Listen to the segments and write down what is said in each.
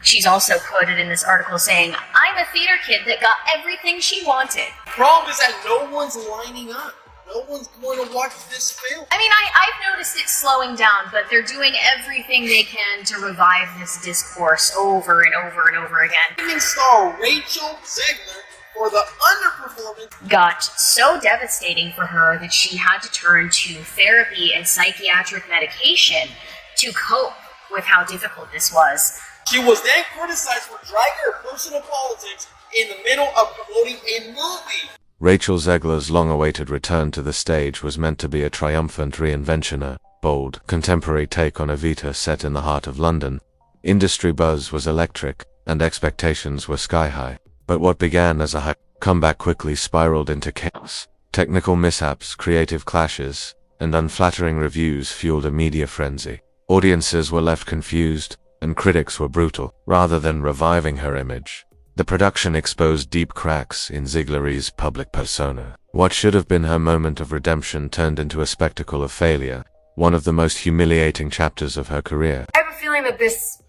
She's also quoted in this article saying, "I'm a theater kid that got everything she wanted." The problem is that no one's lining up. No one's going to watch this film. I mean, I've noticed it slowing down, but they're doing everything they can to revive this discourse over and over and over again. Leading star Rachel Zegler for the underperformance got so devastating for her that she had to turn to therapy and psychiatric medication to cope with how difficult this was. She was then criticized for dragging her personal politics in the middle of promoting a movie. Rachel Zegler's long-awaited return to the stage was meant to be a triumphant reinvention, a bold, contemporary take on Evita set in the heart of London. Industry buzz was electric, and expectations were sky-high. But what began as a hype comeback quickly spiraled into chaos. Technical mishaps, creative clashes, and unflattering reviews fueled a media frenzy. Audiences were left confused, and critics were brutal. Rather than reviving her image, the production exposed deep cracks in Zegler's public persona. What should have been her moment of redemption turned into a spectacle of failure, one of the most humiliating chapters of her career. I have a feeling that this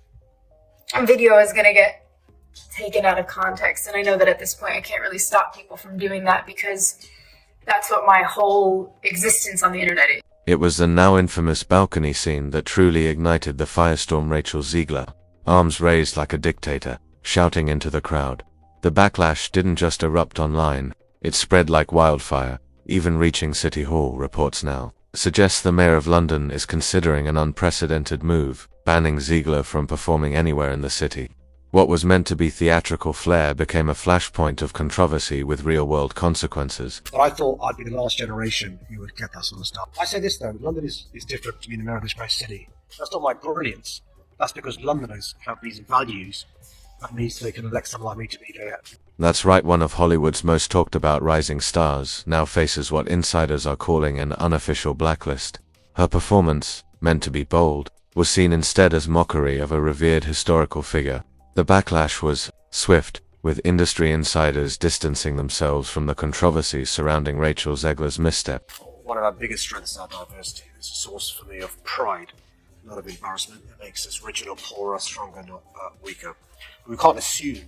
video is going to get taken out of context, and I know that at this point I can't really stop people from doing that because that's what my whole existence on the internet is. It was the now infamous balcony scene that truly ignited the firestorm Rachel Zegler, arms raised like a dictator, shouting into the crowd. The backlash didn't just erupt online, it spread like wildfire, even reaching City Hall. Reports now suggest the Mayor of London is considering an unprecedented move, banning Zegler from performing anywhere in the city. What was meant to be theatrical flair became a flashpoint of controversy with real-world consequences. But I thought I'd be the last generation who would get that sort of stuff. I say this though, London is different to being America's great city. That's not my brilliance. That's because Londoners have these values. That means they can elect someone like me to be there. That's right, one of Hollywood's most talked about rising stars now faces what insiders are calling an unofficial blacklist. Her performance, meant to be bold, was seen instead as mockery of a revered historical figure. The backlash was swift, with industry insiders distancing themselves from the controversies surrounding Rachel Zegler's misstep. One of our biggest strengths is our diversity. It's a source for me of pride, not of embarrassment. It makes us richer, not poorer, stronger, not weaker. But we can't assume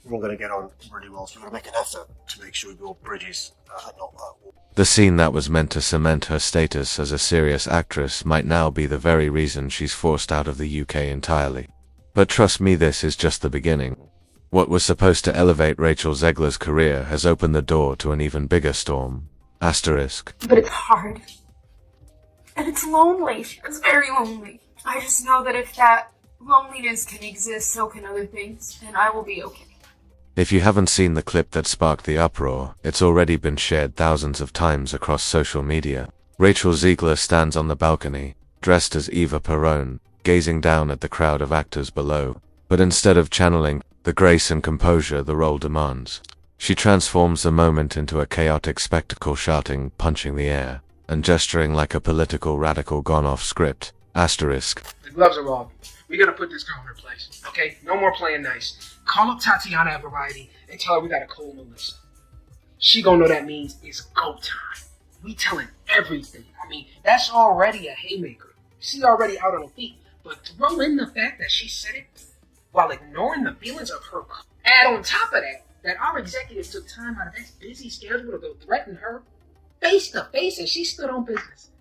we're all going to get on really well, so we've got to make an effort to make sure we build bridges and not walls. The scene that was meant to cement her status as a serious actress might now be the very reason she's forced out of the UK entirely. But trust me, this is just the beginning. What was supposed to elevate Rachel Zegler's career has opened the door to an even bigger storm. Asterisk. But it's hard. And it's lonely. It's very lonely. I just know that if that loneliness can exist, so can other things, and I will be okay. If you haven't seen the clip that sparked the uproar, it's already been shared thousands of times across social media. Rachel Zegler stands on the balcony, dressed as Eva Perón, gazing down at the crowd of actors below. But instead of channeling the grace and composure the role demands, she transforms the moment into a chaotic spectacle, shouting, punching the air, and gesturing like a political radical gone off script. Asterisk. The gloves are off. We gotta put this girl in her place, okay? No more playing nice. Call up Tatiana at Variety and tell her we got a cold Melissa. She gonna know that means it's go time. We telling everything. I mean, that's already a haymaker. She already out on her feet. But throw in the fact that she said it while ignoring the feelings of her. Add on top of that our executive took time out of his busy schedule to go threaten her face to face, and she stood on business.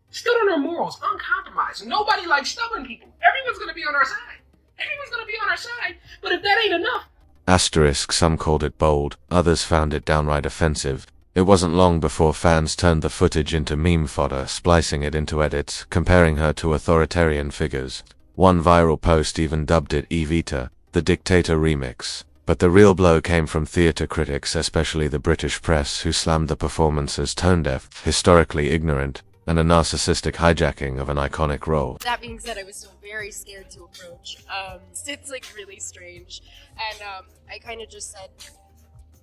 Stood on her morals, uncompromised. Nobody likes stubborn people. Everyone's going to be on our side. Everyone's going to be on our side. But if that ain't enough. Asterisk. Some called it bold, others found it downright offensive. It wasn't long before fans turned the footage into meme fodder, splicing it into edits, comparing her to authoritarian figures. One viral post even dubbed it Evita, the dictator remix. But the real blow came from theatre critics, especially the British press, who slammed the performance as tone-deaf, historically ignorant, and a narcissistic hijacking of an iconic role. That being said, I was still very scared to approach. It's like really strange. And I kind of just said,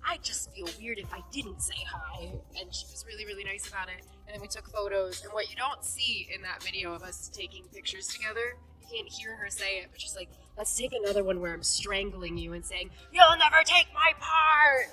I just feel weird if I didn't say hi. And she was really, really nice about it. And then we took photos. And what you don't see in that video of us taking pictures together, you can't hear her say it, but she's like, let's take another one where I'm strangling you and saying, you'll never take my part.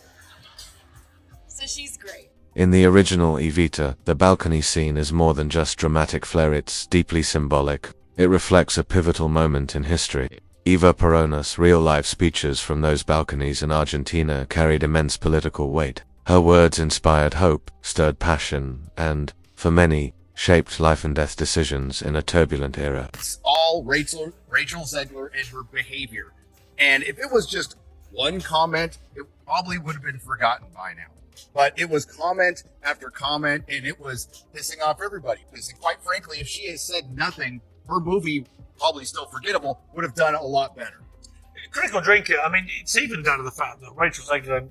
So she's great. In the original Evita, the balcony scene is more than just dramatic flair, it's deeply symbolic. It reflects a pivotal moment in history. Eva Perón's real-life speeches from those balconies in Argentina carried immense political weight. Her words inspired hope, stirred passion, and, for many, shaped life-and-death decisions in a turbulent era. It's all Rachel Zegler and her behavior. And if it was just one comment, it probably would have been forgotten by now. But it was comment after comment, and it was pissing off everybody. Because quite frankly, if she had said nothing, her movie, probably still forgettable, would have done a lot better. Critical drinker, I mean, it's even down to the fact that Rachel Zegler,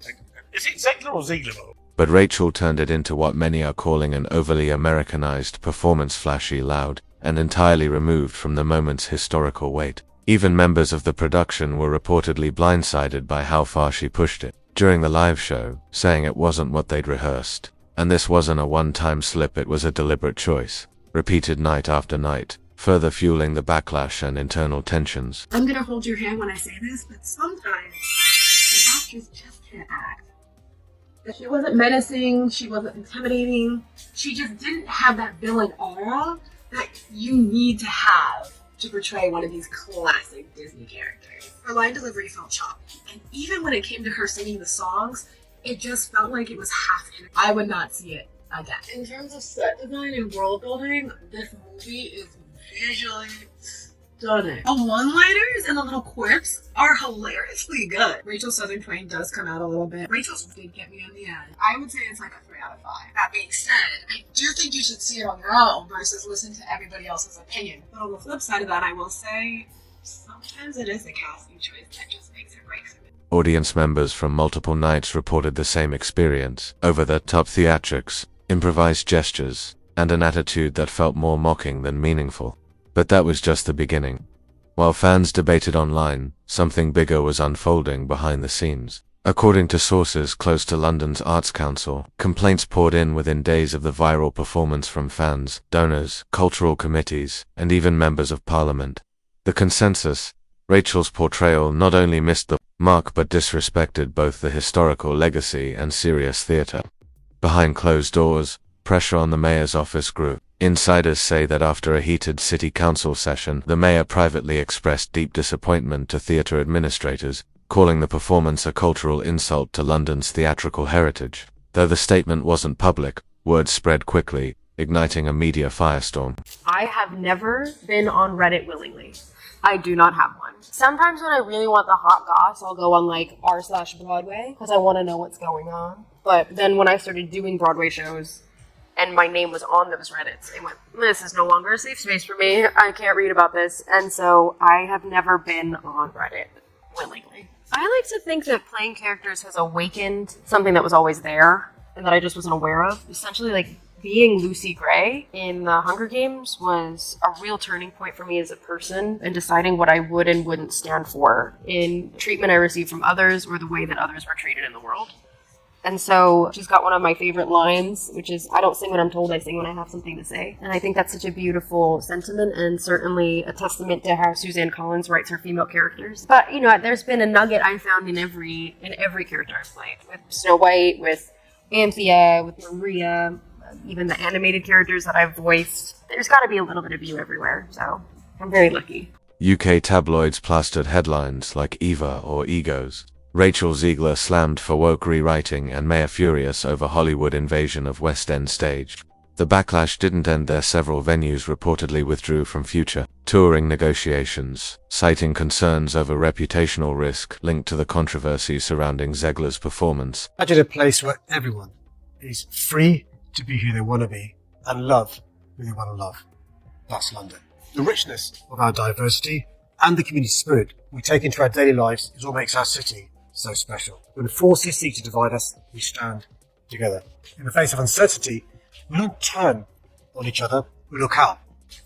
is it Zegler or Ziegler? But Rachel turned it into what many are calling an overly Americanized performance, flashy, loud, and entirely removed from the moment's historical weight. Even members of the production were reportedly blindsided by how far she pushed it during the live show, saying it wasn't what they'd rehearsed. And this wasn't a one-time slip, it was a deliberate choice, repeated night after night, further fueling the backlash and internal tensions. I'm gonna hold your hand when I say this, but sometimes an actress just can't act. That she wasn't menacing, she wasn't intimidating, she just didn't have that villain aura that you need to have to portray one of these classic Disney characters. Her line delivery felt choppy, and even when it came to her singing the songs, it just felt like it was half in. I would not see it again. In terms of set design and world building, this movie is visually stunning. The one-liners and the little quips are hilariously good. Rachel's Southern twang does come out a little bit. Rachel's did get me on the end. I would say it's like a 3 out of 5. That being said, I do think you should see it on your own versus listen to everybody else's opinion. But on the flip side of that, I will say sometimes it is the casting choice that just makes or breaks it. Audience members from multiple nights reported the same experience: over-the-top theatrics, improvised gestures, and an attitude that felt more mocking than meaningful. But that was just the beginning. While fans debated online, something bigger was unfolding behind the scenes. According to sources close to London's Arts Council, complaints poured in within days of the viral performance from fans, donors, cultural committees, and even members of parliament. The consensus: Rachel's portrayal not only missed the mark but disrespected both the historical legacy and serious theatre. Behind closed doors, pressure on the mayor's office grew. Insiders say that after a heated city council session, the mayor privately expressed deep disappointment to theatre administrators, calling the performance a cultural insult to London's theatrical heritage. Though the statement wasn't public, word spread quickly, igniting a media firestorm. I have never been on Reddit willingly. I do not have one. Sometimes when I really want the hot goss, I'll go on like r/Broadway because I want to know what's going on. But then when I started doing Broadway shows and my name was on those Reddits, I went, this is no longer a safe space for me. I can't read about this. And so I have never been on Reddit willingly. I like to think that playing characters has awakened something that was always there and that I just wasn't aware of. Essentially, like, being Lucy Gray in the Hunger Games was a real turning point for me as a person and deciding what I would and wouldn't stand for in treatment I received from others or the way that others were treated in the world. And so she's got one of my favorite lines, which is, I don't sing when I'm told, I sing when I have something to say. And I think that's such a beautiful sentiment and certainly a testament to how Suzanne Collins writes her female characters. But, you know, there's been a nugget I found in every character I've played. With Snow White, with Anthea, with Maria, even the animated characters that I've voiced. There's got to be a little bit of you everywhere, so I'm very lucky. UK tabloids plastered headlines like Eva or Egos. Rachel Zegler slammed for woke rewriting and Mayor furious over Hollywood invasion of West End stage. The backlash didn't end there. Several venues reportedly withdrew from future touring negotiations, citing concerns over reputational risk linked to the controversy surrounding Zegler's performance. Imagine a place where everyone is free to be who they want to be and love who they want to love. That's London. The richness of our diversity and the community spirit we take into our daily lives is what makes our city so special. When forces seek to divide us, we stand together. In the face of uncertainty, we don't turn on each other, we look out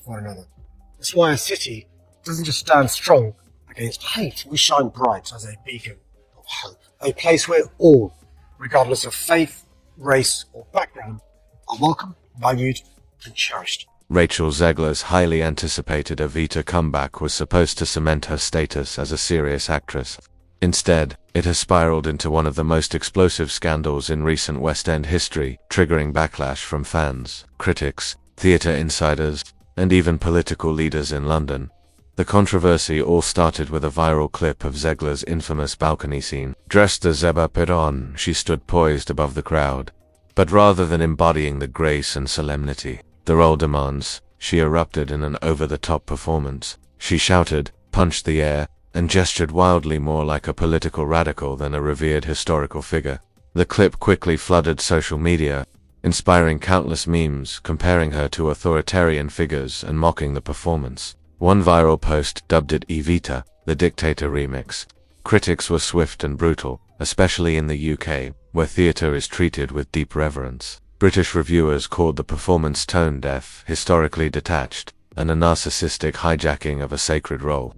for one another. That's why our city doesn't just stand strong against hate, we shine bright as a beacon of hope. A place where all, regardless of faith, race or background, are welcome, valued and cherished. Rachel Zegler's highly anticipated Evita comeback was supposed to cement her status as a serious actress. Instead, it has spiraled into one of the most explosive scandals in recent West End history, triggering backlash from fans, critics, theatre insiders, and even political leaders in London. The controversy all started with a viral clip of Zegler's infamous balcony scene. Dressed as Eva Perón, she stood poised above the crowd. But rather than embodying the grace and solemnity the role demands, she erupted in an over-the-top performance. She shouted, punched the air, and gestured wildly, more like a political radical than a revered historical figure. The clip quickly flooded social media, inspiring countless memes comparing her to authoritarian figures and mocking the performance. One viral post dubbed it Evita, the dictator remix. Critics were swift and brutal, especially in the UK, where theatre is treated with deep reverence. British reviewers called the performance tone-deaf, historically detached, and a narcissistic hijacking of a sacred role.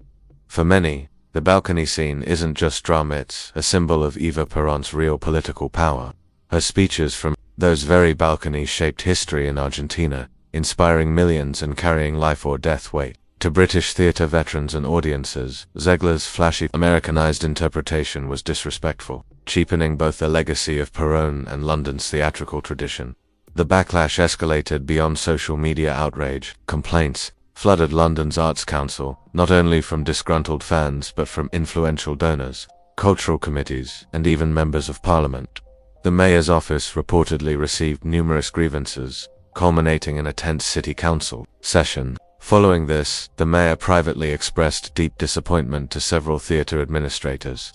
For many, the balcony scene isn't just drama, it's a symbol of Eva Perón's real political power. Her speeches from those very balconies shaped history in Argentina, inspiring millions and carrying life or death weight. To British theatre veterans and audiences, Zegler's flashy, Americanized interpretation was disrespectful, cheapening both the legacy of Perón and London's theatrical tradition. The backlash escalated beyond social media outrage. Complaints flooded London's Arts Council, not only from disgruntled fans but from influential donors, cultural committees, and even members of parliament. The mayor's office reportedly received numerous grievances, culminating in a tense city council session. Following this, the mayor privately expressed deep disappointment to several theatre administrators,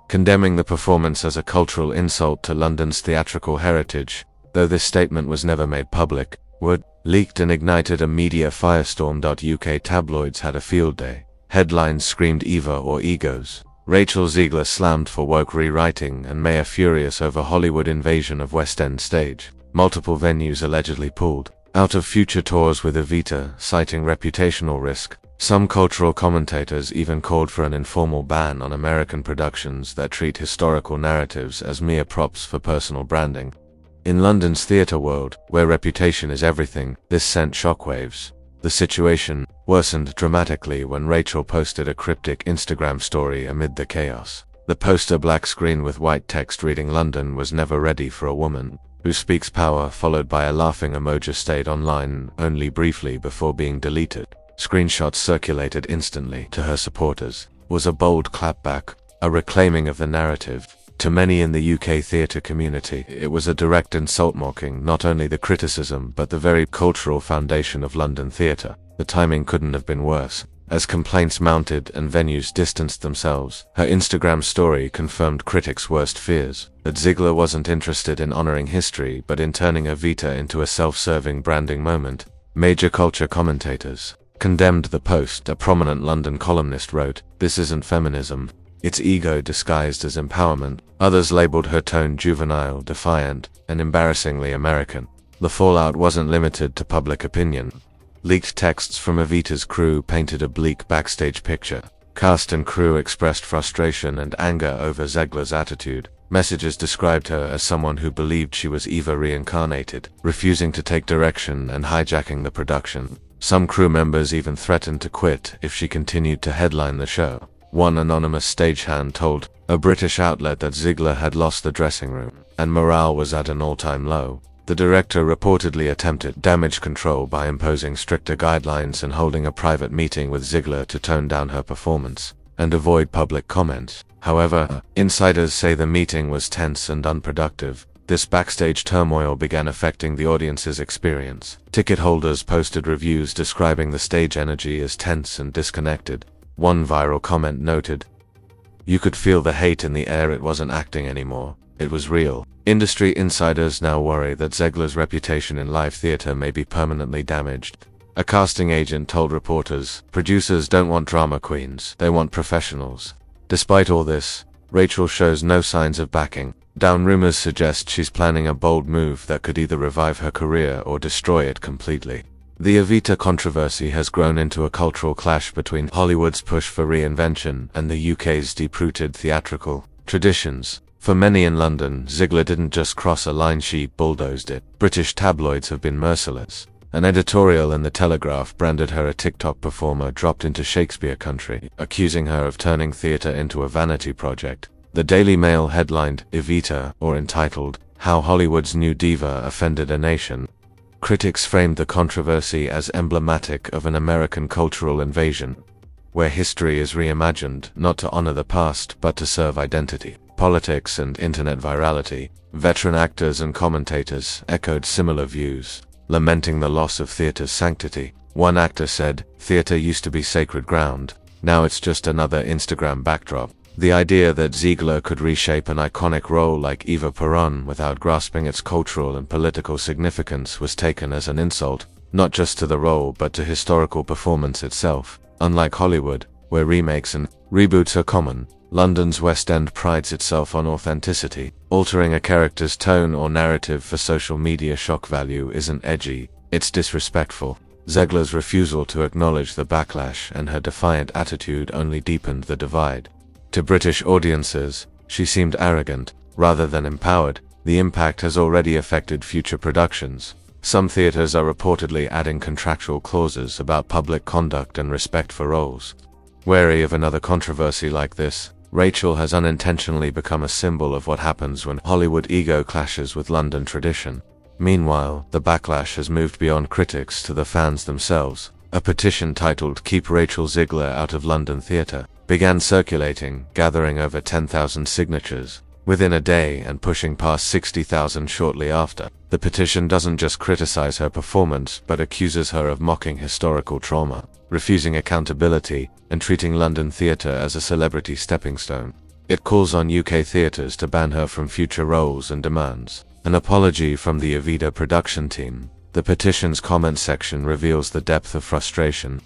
condemning the performance as a cultural insult to London's theatrical heritage. Though this statement was never made public, word leaked and ignited a media firestorm. UK tabloids had a field day. Headlines screamed Eva or egos. Rachel Zegler slammed for woke rewriting, and Mayor furious over Hollywood invasion of West End stage. Multiple venues allegedly pulled out of future tours with Evita, citing reputational risk. Some cultural commentators even called for an informal ban on American productions that treat historical narratives as mere props for personal branding. In London's theatre world, where reputation is everything, this sent shockwaves. The situation worsened dramatically when Rachel posted a cryptic Instagram story amid the chaos. The poster black screen with white text reading "London was never ready for a woman who speaks power," followed by a laughing emoji, stayed online only briefly before being deleted. Screenshots circulated instantly to her supporters. Was a bold clapback, a reclaiming of the narrative. To many in the UK theatre community, it was a direct insult, mocking not only the criticism but the very cultural foundation of London theatre. The timing couldn't have been worse. As complaints mounted and venues distanced themselves, her Instagram story confirmed critics' worst fears, that Zegler wasn't interested in honoring history but in turning Evita into a self-serving branding moment. Major culture commentators condemned the post. A prominent London columnist wrote, "This isn't feminism, it's ego disguised as empowerment." Others labeled her tone juvenile, defiant, and embarrassingly American. The fallout wasn't limited to public opinion. Leaked texts from Evita's crew painted a bleak backstage picture. Cast and crew expressed frustration and anger over Zegler's attitude. Messages described her as someone who believed she was Eva reincarnated, refusing to take direction and hijacking the production. Some crew members even threatened to quit if she continued to headline the show. One anonymous stagehand told a British outlet that Zegler had lost the dressing room, and morale was at an all-time low. The director reportedly attempted damage control by imposing stricter guidelines and holding a private meeting with Zegler to tone down her performance and avoid public comment. However, insiders say the meeting was tense and unproductive. This backstage turmoil began affecting the audience's experience. Ticket holders posted reviews describing the stage energy as tense and disconnected. One viral comment noted, "You could feel the hate in the air. It wasn't acting anymore. It was real." Industry insiders now worry that Zegler's reputation in live theatre may be permanently damaged. A casting agent told reporters, "Producers don't want drama queens, they want professionals." Despite all this, Rachel shows no signs of backing down. Rumors suggest she's planning a bold move that could either revive her career or destroy it completely. The Evita controversy has grown into a cultural clash between Hollywood's push for reinvention and the UK's deep-rooted theatrical traditions. For many in London, Zegler didn't just cross a line, she bulldozed it. British tabloids have been merciless. An editorial in The Telegraph branded her a TikTok performer dropped into Shakespeare country, accusing her of turning theatre into a vanity project. The Daily Mail headlined, "Evita," or entitled, "How Hollywood's New Diva Offended a Nation." Critics framed the controversy as emblematic of an American cultural invasion. where history is reimagined not to honor the past but to serve identity. Politics and internet virality. Veteran actors and commentators echoed similar views, lamenting the loss of theater's sanctity. One actor said, "Theater used to be sacred ground. Now it's just another Instagram backdrop." The idea that Zegler could reshape an iconic role like Eva Perón without grasping its cultural and political significance was taken as an insult, not just to the role but to historical performance itself. Unlike Hollywood, where remakes and reboots are common, London's West End prides itself on authenticity. Altering a character's tone or narrative for social media shock value isn't edgy, it's disrespectful. Zegler's refusal to acknowledge the backlash and her defiant attitude only deepened the divide. To British audiences, she seemed arrogant, rather than empowered. The impact has already affected future productions. Some theaters are reportedly adding contractual clauses about public conduct and respect for roles. Wary of another controversy like this, Rachel has unintentionally become a symbol of what happens when Hollywood ego clashes with London tradition. Meanwhile, the backlash has moved beyond critics to the fans themselves. A petition titled "Keep Rachel Zegler Out of London Theatre" began circulating, gathering over 10,000 signatures within a day and pushing past 60,000 shortly after. The petition doesn't just criticize her performance but accuses her of mocking historical trauma, refusing accountability, and treating London theatre as a celebrity stepping stone. It calls on UK theatres to ban her from future roles and demands an apology from the Evita production team. The petition's comment section reveals the depth of frustration.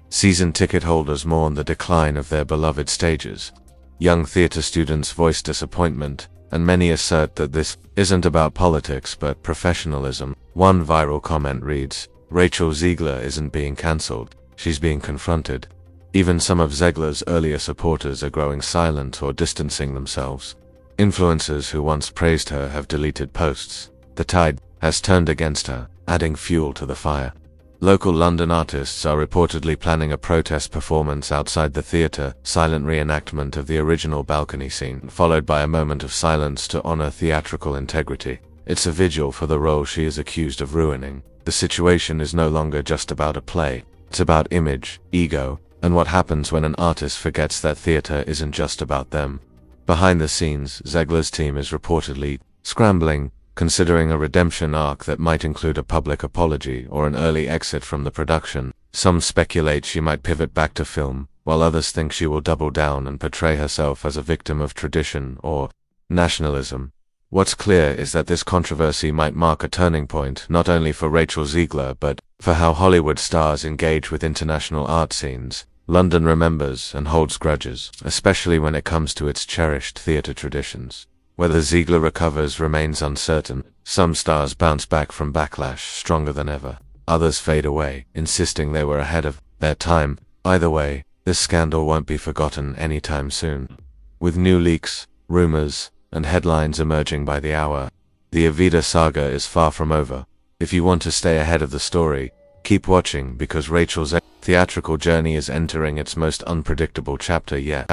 Season ticket holders mourn the decline of their beloved stages. Young theatre students voice disappointment, and many assert that this isn't about politics but professionalism. One viral comment reads, "Rachel Zegler isn't being cancelled, she's being confronted." Even some of Zegler's earlier supporters are growing silent or distancing themselves. Influencers who once praised her have deleted posts. The tide has turned against her, adding fuel to the fire. Local London artists are reportedly planning a protest performance outside the theatre, silent reenactment of the original balcony scene, followed by a moment of silence to honor theatrical integrity. It's a vigil for the role she is accused of ruining. The situation is no longer just about a play. It's about image, ego, and what happens when an artist forgets that theatre isn't just about them. Behind the scenes, Zegler's team is reportedly scrambling, considering a redemption arc that might include a public apology or an early exit from the production. Some speculate she might pivot back to film, while others think she will double down and portray herself as a victim of tradition or nationalism. What's clear is that this controversy might mark a turning point not only for Rachel Zegler but for how Hollywood stars engage with international art scenes. London remembers and holds grudges, especially when it comes to its cherished theatre traditions. Whether Zegler recovers remains uncertain. Some stars bounce back from backlash stronger than ever. Others fade away, insisting they were ahead of their time. Either way, this scandal won't be forgotten anytime soon. With new leaks, rumors, and headlines emerging by the hour, the Evita saga is far from over. If you want to stay ahead of the story, keep watching because Rachel's theatrical journey is entering its most unpredictable chapter yet.